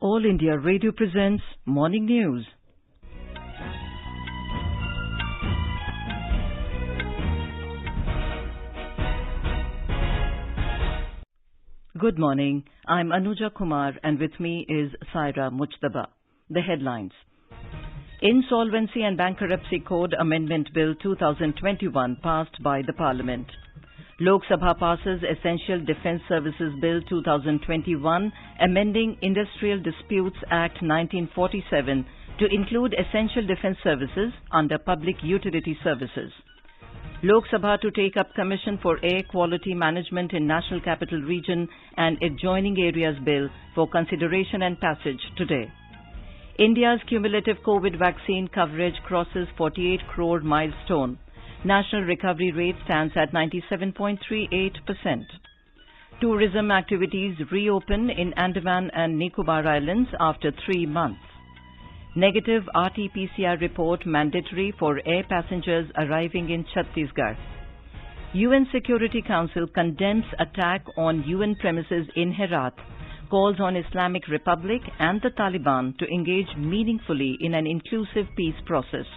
All India Radio presents Morning News. Good morning. I'm Anuja Kumar and with me is Saira Mujtaba. The headlines. Insolvency and Bankruptcy Code Amendment Bill 2021 passed by the Parliament. Lok Sabha passes Essential Defence Services Bill 2021, amending Industrial Disputes Act 1947 to include essential defence services under Public Utility Services. Lok Sabha to take up Commission for Air Quality Management in National Capital Region and Adjoining Areas Bill for consideration and passage today. India's cumulative COVID vaccine coverage crosses 48 crore milestone. National recovery rate stands at 97.38%. Tourism activities reopen in Andaman and Nicobar Islands after 3 months. Negative RT-PCR report mandatory for air passengers arriving in Chhattisgarh. UN Security Council condemns attack on UN premises in Herat, calls on Islamic Republic and the Taliban to engage meaningfully in an inclusive peace process.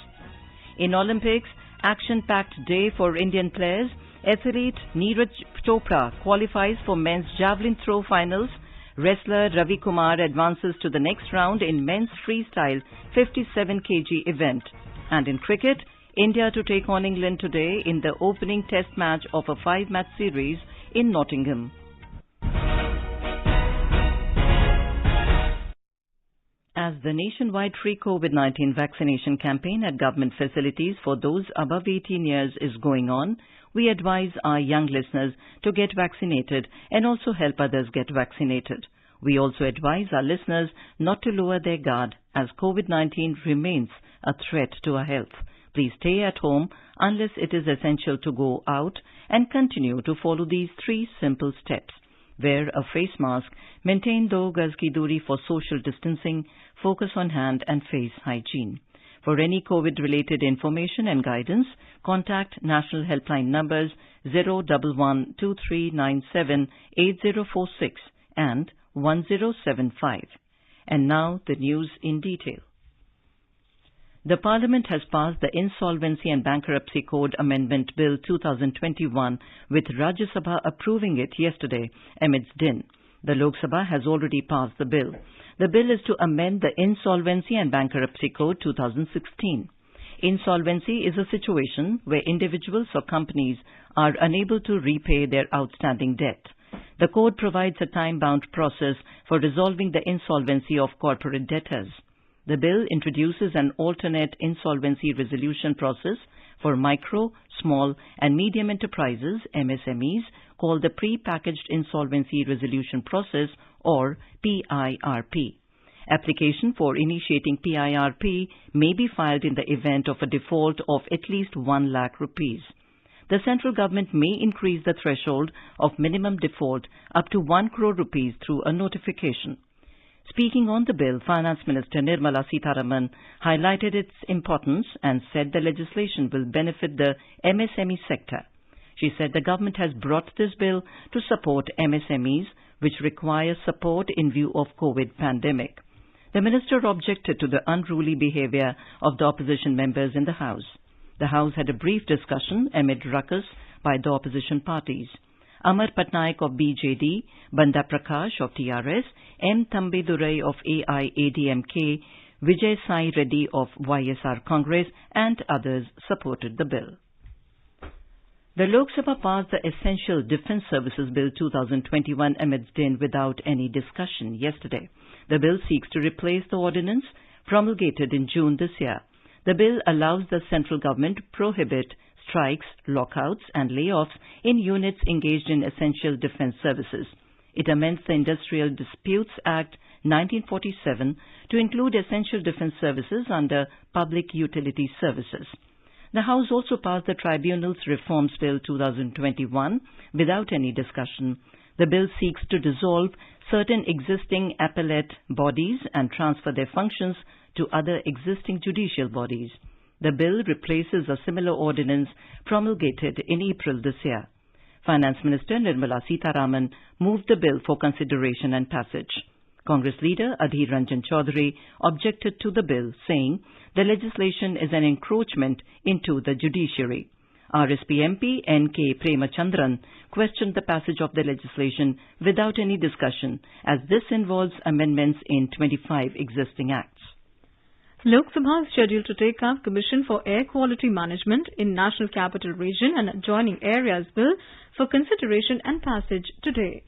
In Olympics, action-packed day for Indian players. Athlete Neeraj Chopra qualifies for men's javelin throw finals. Wrestler Ravi Kumar advances to the next round in men's freestyle 57 kg event. And in cricket, India to take on England today in the opening test match of a 5-match series in Nottingham. As the nationwide free COVID-19 vaccination campaign at government facilities for those above 18 years is going on, we advise our young listeners to get vaccinated and also help others get vaccinated. We also advise our listeners not to lower their guard as COVID-19 remains a threat to our health. Please stay at home unless it is essential to go out and continue to follow these 3 simple steps. Wear a face mask, maintain 2 gaz ki duri for social distancing, focus on hand and face hygiene. For any COVID-related information and guidance, contact national helpline numbers 011 2397 8046 and 1075. And now the news in detail. The Parliament has passed the Insolvency and Bankruptcy Code Amendment Bill 2021, with Rajya Sabha approving it yesterday amidst din. The Lok Sabha has already passed the bill. The bill is to amend the Insolvency and Bankruptcy Code 2016. Insolvency is a situation where individuals or companies are unable to repay their outstanding debt. The code provides a time-bound process for resolving the insolvency of corporate debtors. The bill introduces an alternate insolvency resolution process for micro, small and medium enterprises, MSMEs, called the Pre-Packaged Insolvency Resolution Process or PIRP. Application for initiating PIRP may be filed in the event of a default of at least 1 lakh rupees. The central government may increase the threshold of minimum default up to 1 crore rupees through a notification. Speaking on the bill, Finance Minister Nirmala Sitharaman highlighted its importance and said the legislation will benefit the MSME sector. She said the government has brought this bill to support MSMEs, which require support in view of COVID pandemic. The minister objected to the unruly behavior of the opposition members in the House. The House had a brief discussion amid ruckus by the opposition parties. Amar Patnaik of BJD, Banda Prakash of TRS, M. Thambidurai of AIADMK, Vijay Sai Reddy of YSR Congress and others supported the bill. The Lok Sabha passed the Essential Defence Services Bill 2021 amidst din without any discussion yesterday. The bill seeks to replace the ordinance promulgated in June this year. The bill allows the central government to prohibit strikes, lockouts and layoffs in units engaged in essential defence services. It amends the Industrial Disputes Act 1947 to include essential defence services under Public Utility Services. The House also passed the Tribunals Reforms Bill 2021 without any discussion. The bill seeks to dissolve certain existing appellate bodies and transfer their functions to other existing judicial bodies. The bill replaces a similar ordinance promulgated in April this year. Finance Minister Nirmala Sitharaman moved the bill for consideration and passage. Congress leader Adhir Ranjan Chaudhary objected to the bill, saying the legislation is an encroachment into the judiciary. RSP MP N.K. Premachandran questioned the passage of the legislation without any discussion, as this involves amendments in 25 existing acts. Lok Sabha is scheduled to take up Commission for Air Quality Management in National Capital Region and Adjoining Areas Bill for consideration and passage today.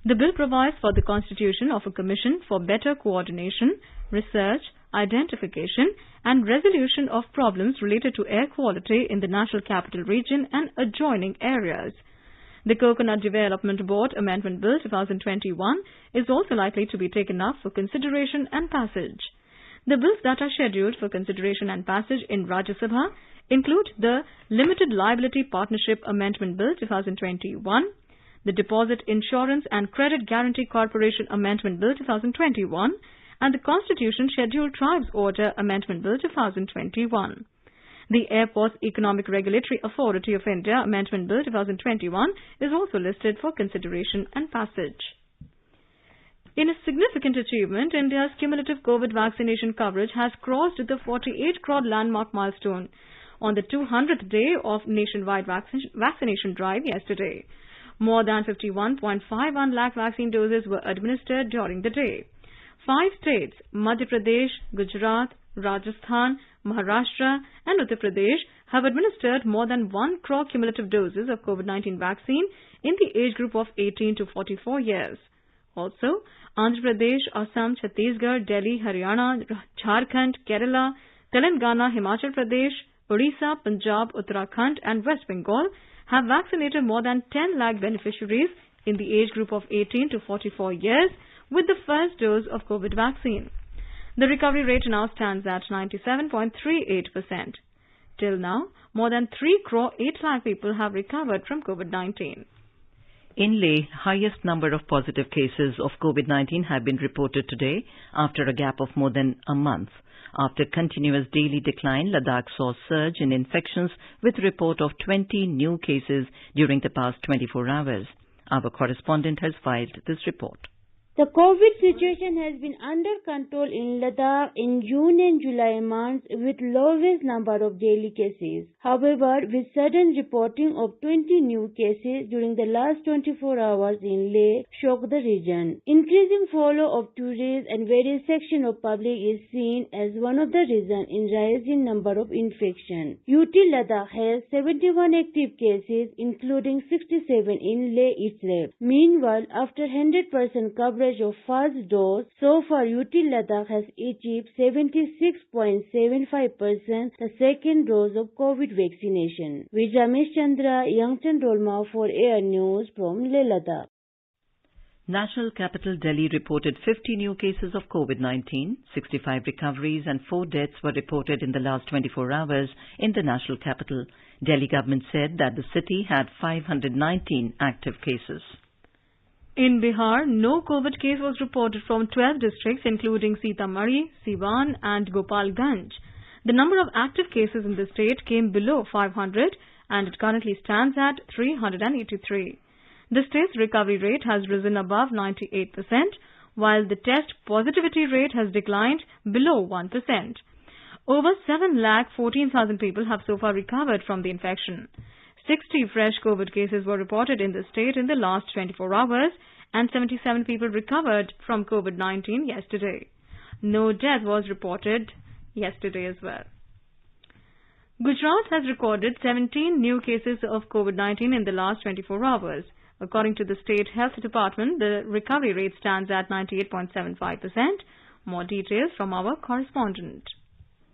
The bill provides for the constitution of a commission for better coordination, research, identification and resolution of problems related to air quality in the National Capital Region and adjoining areas. The Coconut Development Board Amendment Bill 2021 is also likely to be taken up for consideration and passage. The bills that are scheduled for consideration and passage in Rajya Sabha include the Limited Liability Partnership Amendment Bill 2021, the Deposit Insurance and Credit Guarantee Corporation Amendment Bill 2021, and the Constitution Scheduled Tribes Order Amendment Bill 2021. The Airports Economic Regulatory Authority of India Amendment Bill 2021 is also listed for consideration and passage. In a significant achievement, India's cumulative COVID vaccination coverage has crossed the 48 crore landmark milestone on the 200th day of nationwide vaccination drive yesterday. More than 51.51 lakh vaccine doses were administered during the day. 5 states, Madhya Pradesh, Gujarat, Rajasthan, Maharashtra and Uttar Pradesh have administered more than 1 crore cumulative doses of COVID-19 vaccine in the age group of 18 to 44 years. Also, Andhra Pradesh, Assam, Chhattisgarh, Delhi, Haryana, Jharkhand, Kerala, Telangana, Himachal Pradesh, Odisha, Punjab, Uttarakhand and West Bengal have vaccinated more than 10 lakh beneficiaries in the age group of 18 to 44 years with the first dose of COVID vaccine. The recovery rate now stands at 97.38%. Till now, more than 3 crore 8 lakh people have recovered from COVID-19. In Leh, highest number of positive cases of COVID-19 have been reported today after a gap of more than a month. After continuous daily decline, Ladakh saw a surge in infections with report of 20 new cases during the past 24 hours. Our correspondent has filed this report. The COVID situation has been under control in Ladakh in June and July months with lowest number of daily cases. However, with sudden reporting of 20 new cases during the last 24 hours in Leh shocked the region. Increasing follow of tourists and various sections of public is seen as one of the reasons in rising number of infection. UT Ladakh has 71 active cases including 67 in Leh itself. Meanwhile, after 100% coverage of first dose, so far UT Ladakh has achieved 76.75% the second dose of COVID vaccination. With Ramesh Chandra, Yangchan Dolma for Air News from Leh Ladakh. National capital Delhi reported 50 new cases of COVID-19, 65 recoveries and 4 deaths were reported in the last 24 hours in the national capital. Delhi government said that the city had 519 active cases. In Bihar, no COVID case was reported from 12 districts including Sitamarhi, Siwan and Gopalganj. The number of active cases in the state came below 500 and it currently stands at 383. The state's recovery rate has risen above 98%, while the test positivity rate has declined below 1%. Over 7,14,000 people have so far recovered from the infection. 60 fresh COVID cases were reported in the state in the last 24 hours and 77 people recovered from COVID-19 yesterday. No death was reported yesterday as well. Gujarat has recorded 17 new cases of COVID-19 in the last 24 hours. According to the State Health Department, the recovery rate stands at 98.75%. More details from our correspondent.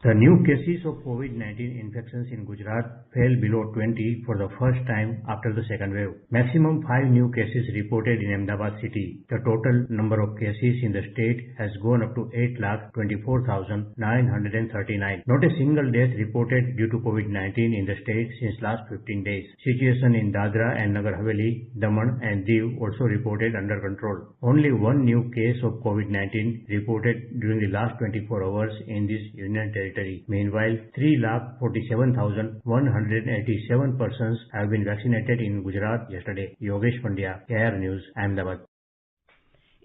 The new cases of COVID-19 infections in Gujarat fell below 20 for the first time after the second wave. Maximum 5 new cases reported in Ahmedabad city. The total number of cases in the state has gone up to 8,24,939. Not a single death reported due to COVID-19 in the state since last 15 days. Situation in Dadra and Nagar Haveli, Daman and Diu also reported under control. Only 1 new case of COVID-19 reported during the last 24 hours in this union territory. Meanwhile, 3,47,187 persons have been vaccinated in Gujarat yesterday. Yogesh Pandya, Air News, Ahmedabad.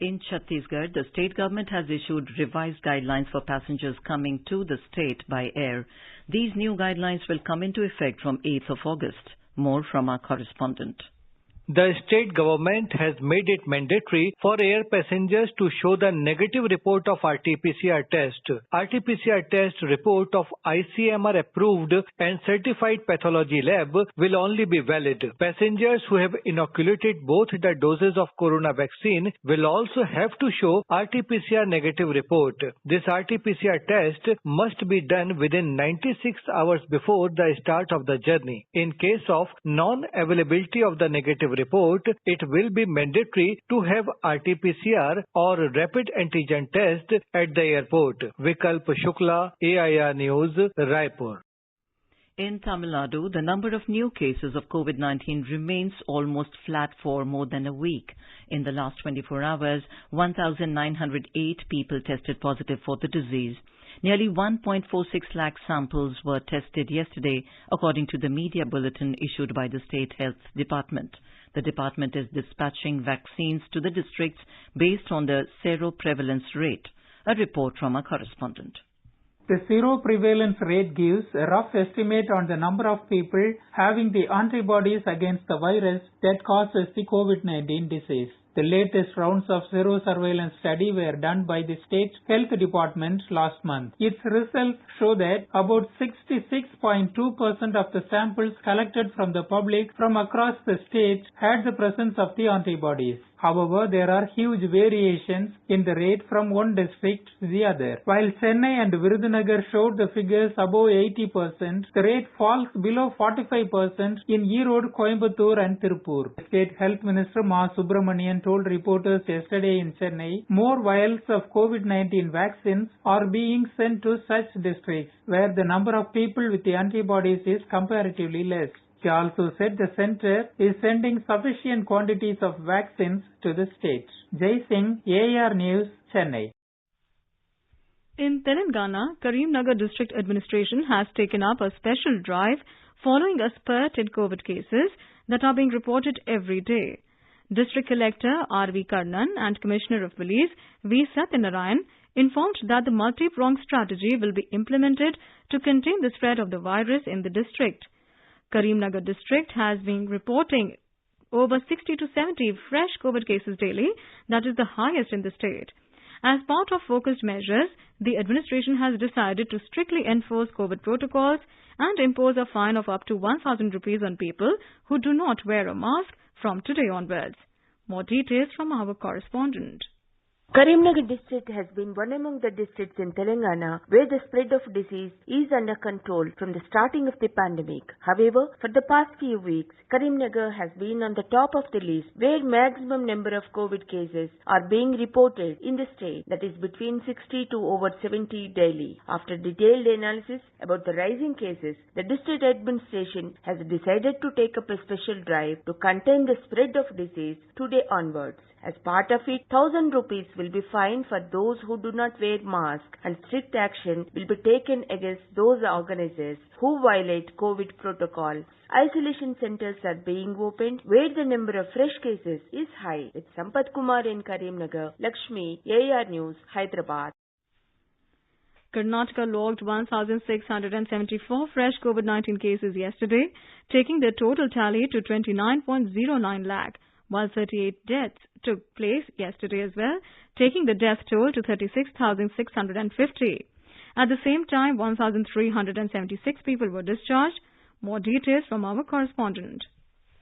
In Chhattisgarh, the state government has issued revised guidelines for passengers coming to the state by air. These new guidelines will come into effect from 8th of August. More from our correspondent. The state government has made it mandatory for air passengers to show the negative report of RT-PCR test. RT-PCR test report of ICMR approved and certified pathology lab will only be valid. Passengers who have inoculated both the doses of corona vaccine will also have to show RT-PCR negative report. This RT-PCR test must be done within 96 hours before the start of the journey. In case of non-availability of the negative report, it will be mandatory to have RT-PCR or rapid antigen test at the airport. Vikalp Shukla, AIR News, Raipur. In Tamil Nadu, the number of new cases of COVID-19 remains almost flat for more than a week. In the last 24 hours, 1,908 people tested positive for the disease. Nearly 1.46 lakh samples were tested yesterday, according to the media bulletin issued by the State Health Department. The department is dispatching vaccines to the districts based on the seroprevalence rate. A report from our correspondent. The seroprevalence rate gives a rough estimate on the number of people having the antibodies against the virus that causes the COVID-19 disease. The latest rounds of serosurveillance study were done by the State Health Department last month. Its results show that about 66.2% of the samples collected from the public from across the state had the presence of the antibodies. However, there are huge variations in the rate from one district to the other. While Chennai and Virudhunagar showed the figures above 80%, the rate falls below 45% in Erode, Coimbatore and Tirupur. State Health Minister Ma Subramanian told reporters yesterday in Chennai, more vials of COVID-19 vaccines are being sent to such districts where the number of people with the antibodies is comparatively less. He also said the center is sending sufficient quantities of vaccines to the state. Jai Singh, AIR News, Chennai. In Telangana, Karimnagar District Administration has taken up a special drive following a spurt in COVID cases that are being reported every day. District Collector R.V. Karnan and Commissioner of Police V. Satyanarayan informed that the multi-pronged strategy will be implemented to contain the spread of the virus in the district. Karimnagar district has been reporting over 60 to 70 fresh COVID cases daily, that is the highest in the state. As part of focused measures, the administration has decided to strictly enforce COVID protocols and impose a fine of up to 1,000 rupees on people who do not wear a mask from today onwards. More details from our correspondent. Karimnagar district has been one among the districts in Telangana where the spread of disease is under control from the starting of the pandemic. However, for the past few weeks, Karimnagar has been on the top of the list where maximum number of COVID cases are being reported in the state, that is between 60 to over 70 daily. After detailed analysis about the rising cases, the district administration has decided to take up a special drive to contain the spread of disease today onwards. As part of it, 1,000 rupees will be fined for those who do not wear masks, and strict action will be taken against those organizers who violate COVID protocol. Isolation centers are being opened where the number of fresh cases is high. With Sampath Kumar in Karimnagar, Lakshmi, AIR News, Hyderabad. Karnataka logged 1,674 fresh COVID-19 cases yesterday, taking the total tally to 29.09 lakh. While 38 deaths took place yesterday as well, taking the death toll to 36,650. At the same time, 1,376 people were discharged. More details from our correspondent.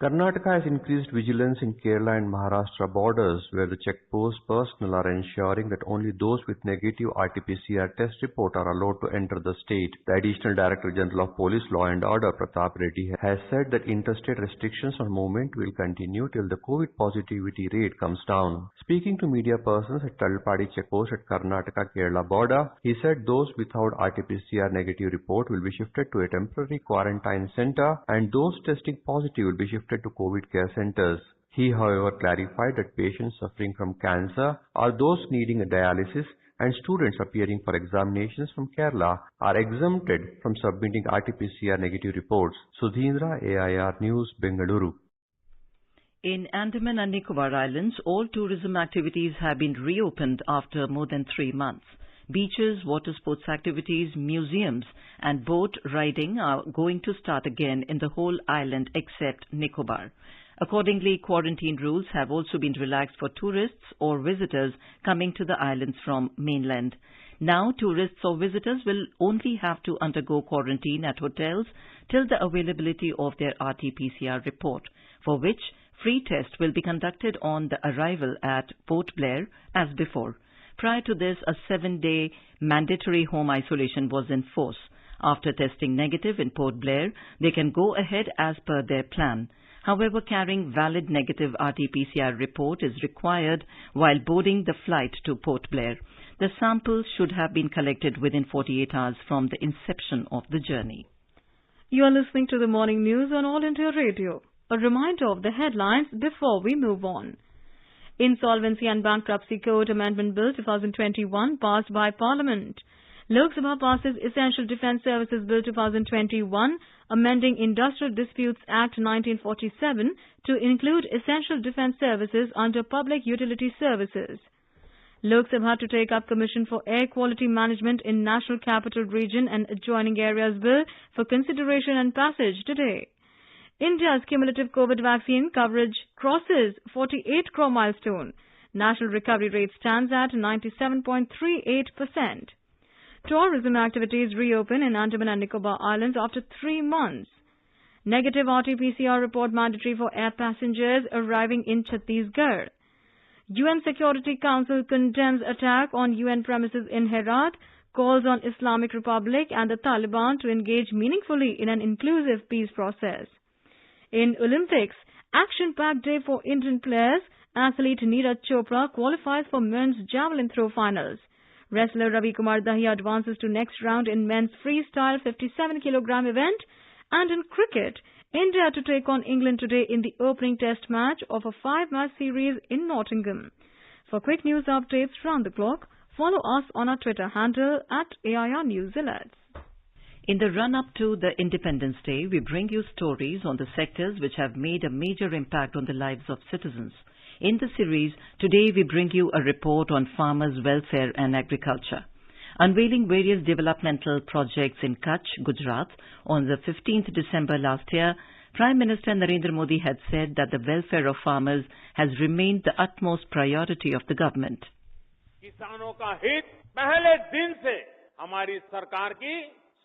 Karnataka has increased vigilance in Kerala and Maharashtra borders, where the checkpost personnel are ensuring that only those with negative RT-PCR test report are allowed to enter the state. The Additional Director General of Police Law and Order, Pratap Reddy, has said that interstate restrictions on movement will continue till the COVID positivity rate comes down. Speaking to media persons at Talpadi checkpost at Karnataka-Kerala border, he said those without RT-PCR negative report will be shifted to a temporary quarantine center and those testing positive will be shifted to COVID care centers. He, however, clarified that patients suffering from cancer or those needing a dialysis and students appearing for examinations from Kerala are exempted from submitting RT-PCR negative reports. Sudhindra, AIR News, Bengaluru. In Andaman and Nicobar Islands, all tourism activities have been reopened after more than 3 months. Beaches, water sports activities, museums and boat riding are going to start again in the whole island except Nicobar. Accordingly, quarantine rules have also been relaxed for tourists or visitors coming to the islands from mainland. Now, tourists or visitors will only have to undergo quarantine at hotels till the availability of their RT-PCR report, for which free test will be conducted on the arrival at Port Blair as before. Prior to this, a 7-day mandatory home isolation was in force. After testing negative in Port Blair, they can go ahead as per their plan. However, carrying valid negative RT-PCR report is required while boarding the flight to Port Blair. The samples should have been collected within 48 hours from the inception of the journey. You are listening to the morning news on All India Radio. A reminder of the headlines before we move on. Insolvency and Bankruptcy Code Amendment Bill 2021 passed by Parliament. Lok Sabha passes Essential Defence Services Bill 2021, amending Industrial Disputes Act 1947 to include essential defence services under Public Utility Services. Lok Sabha to take up Commission for Air Quality Management in National Capital Region and Adjoining Areas Bill for consideration and passage today. India's cumulative COVID vaccine coverage crosses 48 crore milestone. National recovery rate stands at 97.38%. Tourism activities reopen in Andaman and Nicobar Islands after 3 months. Negative RT-PCR report mandatory for air passengers arriving in Chhattisgarh. UN Security Council condemns attack on UN premises in Herat, calls on Islamic Republic and the Taliban to engage meaningfully in an inclusive peace process. In Olympics, action-packed day for Indian players. Athlete Neeraj Chopra qualifies for men's javelin throw finals. Wrestler Ravi Kumar Dahiya advances to next round in men's freestyle 57 kg event. And in cricket, India to take on England today in the opening test match of a 5-match series in Nottingham. For quick news updates round the clock, follow us on our Twitter handle @AIR News Alerts. In the run-up to the Independence Day, we bring you stories on the sectors which have made a major impact on the lives of citizens. In the series, today we bring you a report on farmers' welfare and agriculture. Unveiling various developmental projects in Kutch, Gujarat, on the 15th December last year, Prime Minister Narendra Modi had said that the welfare of farmers has remained the utmost priority of the government. किसानों का हित पहले दिन से हमारी सरकार की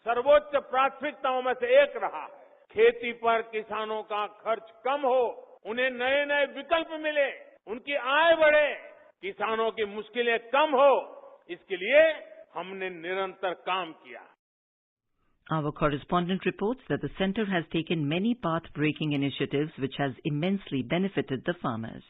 सर्वोच्च प्राथमिकताओं में से एक रहा। खेती पर किसानों का खर्च कम हो, उन्हें नए नए विकल्प मिले, उनकी आय बढ़े, किसानों की मुश्किलें कम हो, इसके लिए हमने निरंतर काम किया। Our correspondent reports that the centre has taken many path-breaking initiatives which has immensely benefited the farmers.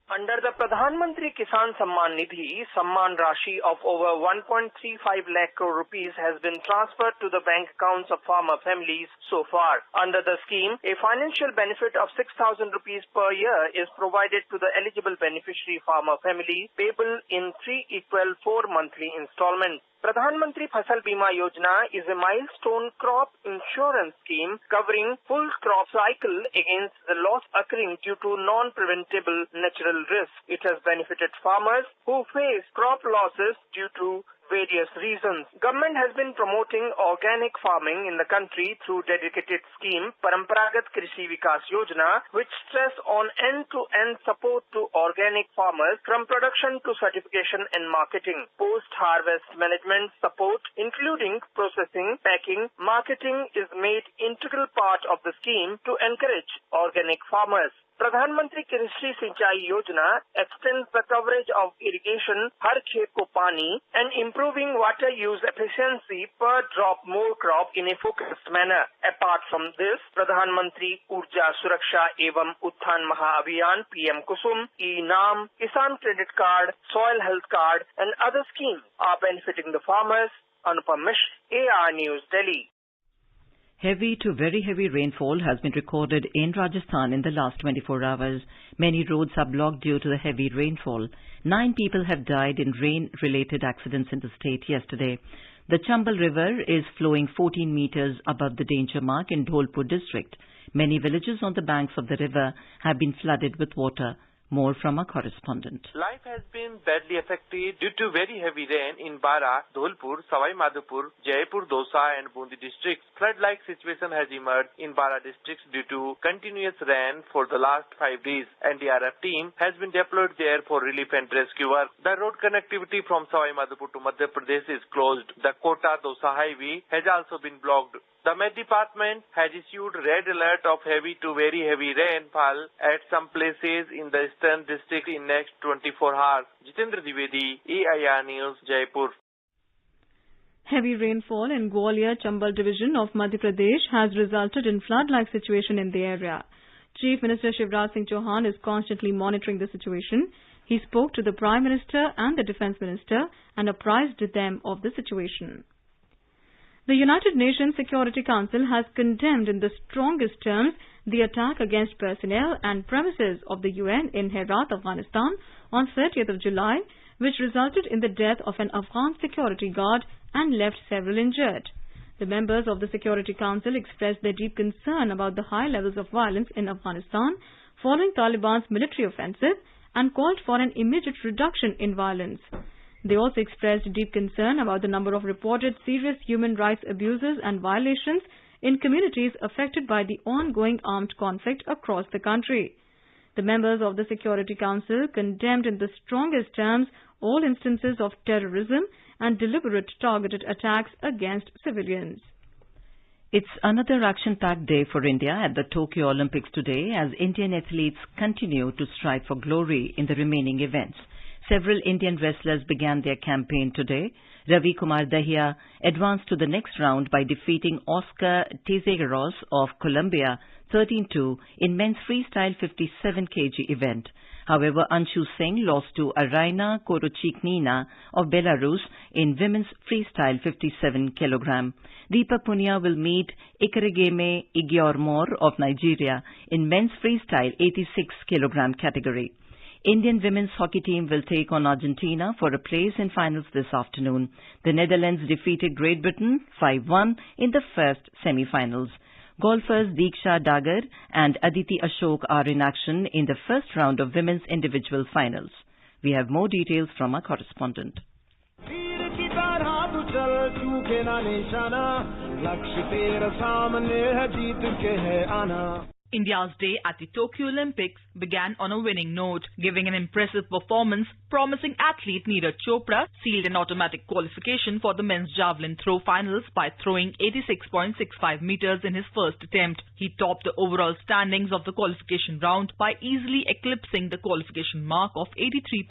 Under the Pradhan Mantri Kisan Samman Nidhi, Samman Rashi of over 1.35 lakh crore rupees has been transferred to the bank accounts of farmer families so far. Under the scheme, a financial benefit of 6,000 rupees per year is provided to the eligible beneficiary farmer family, payable in 3 equal 4 monthly installments. Pradhan Mantri Fasal Bima Yojana is a milestone crop insurance scheme covering full crop cycle against the loss occurring due to non-preventable natural risks. It has benefited farmers who face crop losses due to various reasons. Government has been promoting organic farming in the country through dedicated scheme Paramparagat Krishi Vikas Yojana, which stress on end-to-end support to organic farmers from production to certification and marketing. Post-harvest management support, including processing, packing, marketing, is made integral part of the scheme to encourage organic farmers. Pradhan Mantri Krishi Sinchai Yojana extends the coverage of irrigation Har Khet Ko Pani and improving water use efficiency per drop more crop in a focused manner. Apart from this, Pradhan Mantri Urja Suraksha Evam Utthan Maha Abhiyan PM Kusum, E-Naam, Kisan Credit Card, Soil Health Card and other schemes are benefiting the farmers. Anupam Mishra, AR News, Delhi. Heavy to very heavy rainfall has been recorded in Rajasthan in the last 24 hours. Many roads are blocked due to the heavy rainfall. 9 people have died in rain-related accidents in the state yesterday. The Chambal River is flowing 14 meters above the danger mark in Dholpur district. Many villages on the banks of the river have been flooded with water. More from our correspondent. Life has been badly affected due to very heavy rain in Bara, Dholpur, Savai Madhopur, Jaipur, Dausa and Bundi districts. Flood-like situation has emerged in Bara districts due to continuous rain for the last 5 days. NDRF team has been deployed there for relief and rescue work. The road connectivity from Savai Madhopur to Madhya Pradesh is closed. The Kota-Dausa highway has also been blocked. The Met Department has issued red alert of heavy to very heavy rainfall at some places in the eastern district in next 24 hours. Jitendra Dwivedi, AIR News, Jaipur. Heavy rainfall in Gwalior Chambal division of Madhya Pradesh has resulted in flood-like situation in the area. Chief Minister Shivraj Singh Chauhan is constantly monitoring the situation. He spoke to the Prime Minister and the Defence Minister and apprised them of the situation. The United Nations Security Council has condemned in the strongest terms the attack against personnel and premises of the UN in Herat, Afghanistan on 30th of July, which resulted in the death of an Afghan security guard and left several injured. The members of the Security Council expressed their deep concern about the high levels of violence in Afghanistan following Taliban's military offensive and called for an immediate reduction in violence. They also expressed deep concern about the number of reported serious human rights abuses and violations in communities affected by the ongoing armed conflict across the country. The members of the Security Council condemned in the strongest terms all instances of terrorism and deliberate targeted attacks against civilians. It's another action-packed day for India at the Tokyo Olympics today as Indian athletes continue to strive for glory in the remaining events. Several Indian wrestlers began their campaign today. Ravi Kumar Dahiya advanced to the next round by defeating Oscar Tezegaros of Colombia 13-2 in men's freestyle 57 kg event. However, Anshu Singh lost to Araina Korochiknina of Belarus in women's freestyle 57 kg. Deepak Punia will meet Ikeregeme Igiormor of Nigeria in men's freestyle 86 kg category. Indian women's hockey team will take on Argentina for a place in finals this afternoon. The Netherlands defeated Great Britain 5-1 in the first semi-finals. Golfers Diksha Dagar and Aditi Ashok are in action in the first round of women's individual finals. We have more details from our correspondent. India's day at the Tokyo Olympics began on a winning note, giving an impressive performance. Promising athlete Neeraj Chopra sealed an automatic qualification for the men's javelin throw finals by throwing 86.65 meters in his first attempt. He topped the overall standings of the qualification round by easily eclipsing the qualification mark of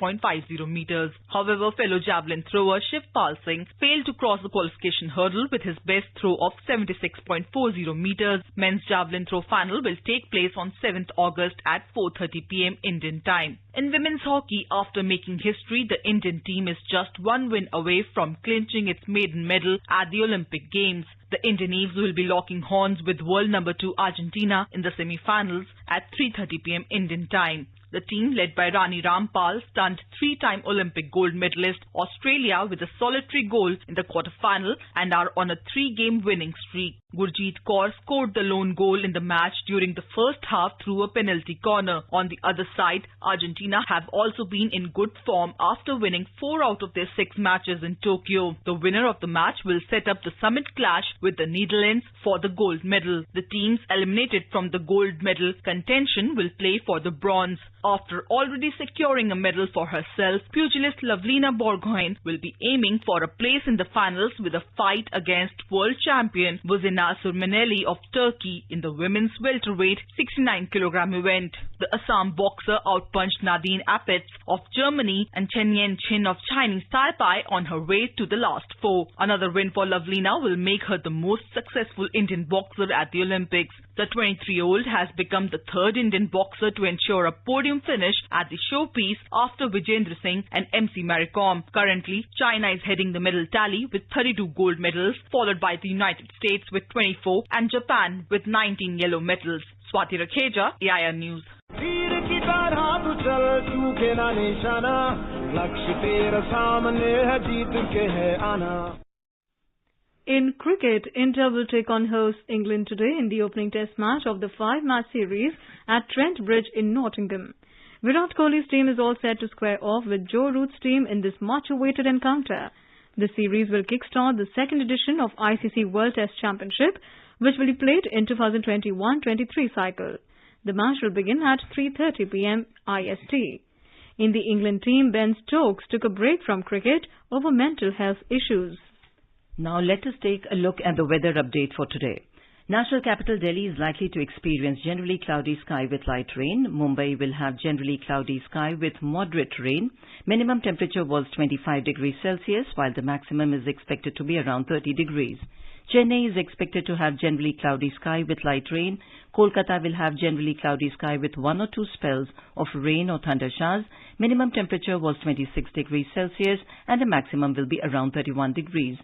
83.50 meters. However, fellow javelin thrower Shivpal Singh failed to cross the qualification hurdle with his best throw of 76.40 meters. Men's javelin throw final will take place on 7th August at 4:30 p.m. Indian time. In women's hockey, after making history, the Indian team is just one win away from clinching its maiden medal at the Olympic Games. The Indian Eves will be locking horns with world number 2 Argentina in the semi-finals at 3:30 p.m. Indian time. The team, led by Rani Rampal, stunned 3-time Olympic gold medalist Australia with a solitary goal in the quarter-final and are on a 3-game winning streak. Gurjeet Kaur scored the lone goal in the match during the first half through a penalty corner. On the other side, Argentina have also been in good form after winning 4 out of their 6 matches in Tokyo. The winner of the match will set up the summit clash with the Netherlands for the gold medal. The teams eliminated from the gold medal contention will play for the bronze. After already securing a medal for herself, pugilist Lavlina Borgohain will be aiming for a place in the finals with a fight against world champion Buzina Surmeneli of Turkey in the women's welterweight 69 kg event. The Assam boxer outpunched Nadine Apetz of Germany and Chen Yan-chin of Chinese Taipei on her way to the last 4. Another win for Lavlina will make her the most successful Indian boxer at the Olympics. The 23-year-old has become the 3rd Indian boxer to ensure a podium finish at the showpiece after Vijendra Singh and MC Maricom. Currently, China is heading the medal tally with 32 gold medals, followed by the United States with 24 and Japan with 19 yellow medals. Swati Rakheja, AIR News. In cricket, India will take on host England today in the opening test match of the 5-match series at Trent Bridge in Nottingham. Virat Kohli's team is all set to square off with Joe Root's team in this much-awaited encounter. The series will kickstart the second edition of ICC World Test Championship, which will be played in 2021-23 cycle. The match will begin at 3:30 p.m. IST. In the England team, Ben Stokes took a break from cricket over mental health issues. Now let us take a look at the weather update for today. National capital Delhi is likely to experience generally cloudy sky with light rain. Mumbai will have generally cloudy sky with moderate rain. Minimum temperature was 25 degrees Celsius, while the maximum is expected to be around 30 degrees. Chennai is expected to have generally cloudy sky with light rain. Kolkata will have generally cloudy sky with 1 or 2 spells of rain or thunder showers. Minimum temperature was 26 degrees Celsius and the maximum will be around 31 degrees.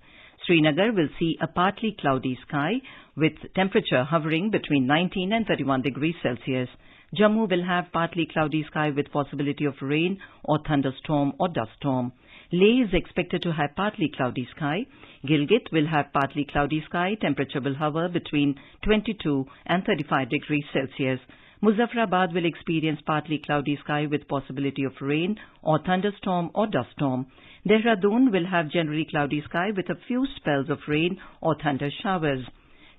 Srinagar will see a partly cloudy sky with temperature hovering between 19 and 31 degrees Celsius. Jammu will have partly cloudy sky with possibility of rain or thunderstorm or dust storm. Leh is expected to have partly cloudy sky. Gilgit will have partly cloudy sky. Temperature will hover between 22 and 35 degrees Celsius. Muzaffarabad will experience partly cloudy sky with possibility of rain or thunderstorm or dust storm. Dehradun will have generally cloudy sky with a few spells of rain or thunder showers.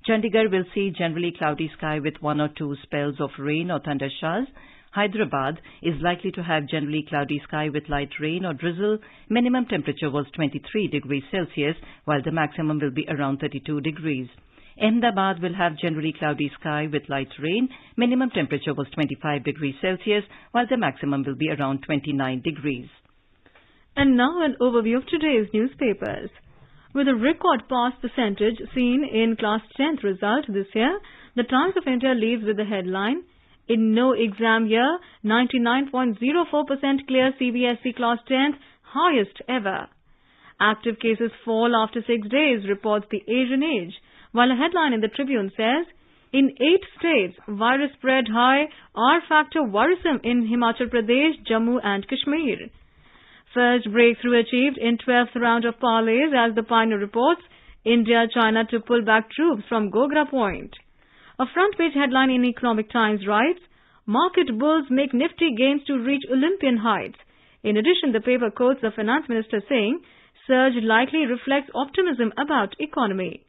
Chandigarh will see generally cloudy sky with 1 or 2 spells of rain or thunder showers. Hyderabad is likely to have generally cloudy sky with light rain or drizzle. Minimum temperature was 23 degrees Celsius, while the maximum will be around 32 degrees. Ahmedabad will have generally cloudy sky with light rain. Minimum temperature was 25 degrees Celsius, while the maximum will be around 29 degrees. And now an overview of today's newspapers. With a record pass percentage seen in Class 10th result this year, the Times of India leads with the headline, "In no exam year, 99.04% clear CBSE Class 10th, highest ever." Active cases fall after 6 days, reports the Asian Age, while a headline in the Tribune says, "In 8 states, virus spread high, R-factor worrisome in Himachal Pradesh, Jammu and Kashmir." First breakthrough achieved in 12th round of parlays as the Pioneer reports, India-China to pull back troops from Gogra Point. A front page headline in Economic Times writes, "Market bulls make nifty gains to reach Olympian heights." In addition, the paper quotes the finance minister saying, "Surge likely reflects optimism about economy."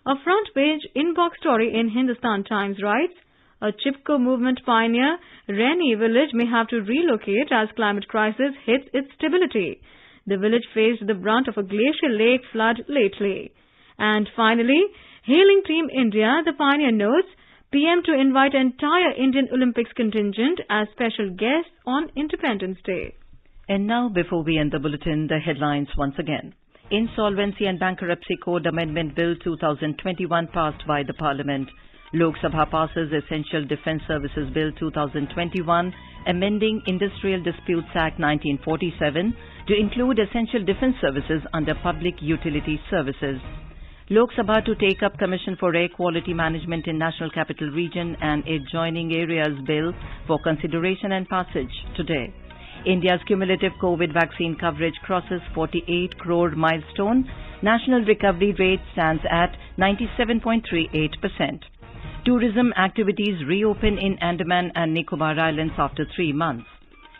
A front page inbox story in Hindustan Times writes, "A Chipko movement pioneer, Raini village may have to relocate as climate crisis hits its stability. The village faced the brunt of a glacial lake flood lately." And finally, hailing Team India, the Pioneer notes, PM to invite entire Indian Olympics contingent as special guests on Independence Day. And now, before we end the bulletin, the headlines once again. Insolvency and Bankruptcy Code Amendment Bill 2021 passed by the Parliament. Lok Sabha passes Essential Defence Services Bill 2021, amending Industrial Disputes Act 1947 to include essential defence services under Public Utility Services. Lok Sabha to take up Commission for Air Quality Management in National Capital Region and Adjoining Areas Bill for consideration and passage today. India's cumulative COVID vaccine coverage crosses 48 crore milestone. National recovery rate stands at 97.38%. Tourism activities reopen in Andaman and Nicobar Islands after 3 months.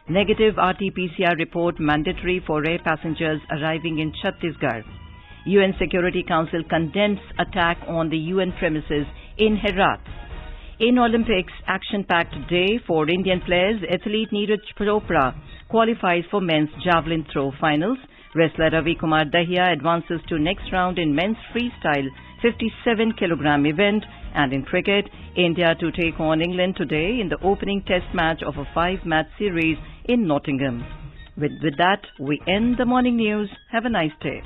Negative RT-PCR report mandatory for air passengers arriving in Chhattisgarh. UN Security Council condemns attack on the UN premises in Herat. In Olympics, action-packed day for Indian players. Athlete Neeraj Chopra qualifies for men's javelin throw finals. Wrestler Ravi Kumar Dahiya advances to next round in men's freestyle 57 kg event. And in cricket, India to take on England today in the opening test match of a 5-match series in Nottingham. With that, we end the morning news. Have a nice day.